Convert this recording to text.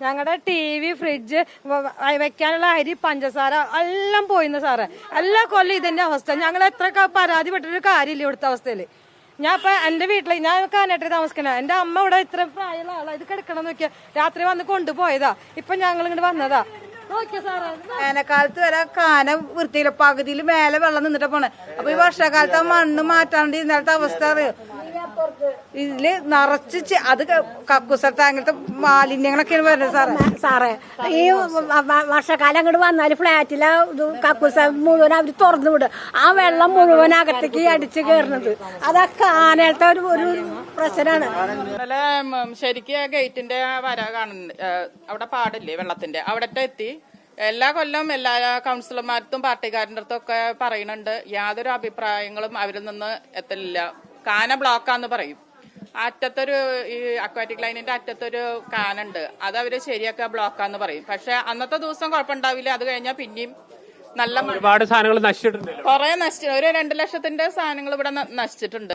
ഞങ്ങളുടെ TV, fridge, വെക്കാനുള്ള അരി, പഞ്ചസാര എല്ലാം പോയിന്ന് സാറേ. എല്ലാ കൊല്ലം ഇതിന്റെ അവസ്ഥ. ഞങ്ങൾ എത്ര പരാതിപ്പെട്ടൊരു കാര്യമില്ല ഇവിടുത്തെ അവസ്ഥയില്. ഞാൻ ഇപ്പൊ എന്റെ വീട്ടില് ഞാൻ കാനായിട്ട് താമസിക്കണ എന്റെ അമ്മ ഇവിടെ ഇത്ര പ്രായമുള്ള ആളാ. ഇത് കിടക്കണം നോക്കിയാ രാത്രി വന്ന് കൊണ്ടുപോയതാ. ഇപ്പൊ ഞങ്ങൾ ഇങ്ങോട്ട് വന്നതാ. വേനൽക്കാലത്ത് വരെ കാന വൃത്തിയില്ല, പകുതിയിൽ മേലെ വെള്ളം നിന്നിട്ട് പോണേ. അപ്പൊ ഈ വർഷക്കാലത്ത് ആ മണ്ണ് മാറ്റാണ്ട് ഇന്നലത്തെ അവസ്ഥ അറിയോ? ഇതില് നിറച്ച് അത് കക്കൂസത്തെ അങ്ങനത്തെ മാലിന്യങ്ങളൊക്കെയാണ് വരുന്നത് സാറേ. ഈ വർഷക്കാലം അങ്ങോട്ട് വന്നാല് ഫ്ലാറ്റിലെ കക്കൂസ മുഴുവൻ അവര് തുറന്നു വിടും. ആ വെള്ളം മുഴുവൻ അകത്തേക്ക് അടിച്ചു കയറുന്നത് അതൊക്കെ ആനത്തെ ഒരു പ്രശ്നമാണ്. ഇന്നലെ ശരിക്കും ഗേറ്റിന്റെ വര കാണുന്നുണ്ട്, അവിടെ പാടില്ലേ വെള്ളത്തിന്റെ അവിടെ എത്തി. എല്ലാ കൊല്ലം എല്ലാ കൗൺസിലർമാർക്കും പാർട്ടിക്കാരുടെ അടുത്തൊക്കെ പറയുന്നുണ്ട്. യാതൊരു അഭിപ്രായങ്ങളും അവരിൽ നിന്ന് എത്തില്ല. കാന ബ്ലോക്കാന്ന് പറയും. അറ്റത്തൊരു ഈ അക്വാറ്റിക് ലൈനിന്റെ അറ്റത്തൊരു കാനുണ്ട്, അത് അവര് ശരിയാക്കുക ബ്ലോക്കാന്ന് പറയും. പക്ഷെ അന്നത്തെ ദിവസം കുഴപ്പമുണ്ടാവില്ല. അത് കഴിഞ്ഞാൽ പിന്നെയും നല്ല ഒരുപാട് സാധനങ്ങൾ നശിച്ചിട്ടുണ്ട്. കുറെ ഒരു 2 ലക്ഷത്തിന്റെ സാധനങ്ങൾ ഇവിടെ നശിച്ചിട്ടുണ്ട്.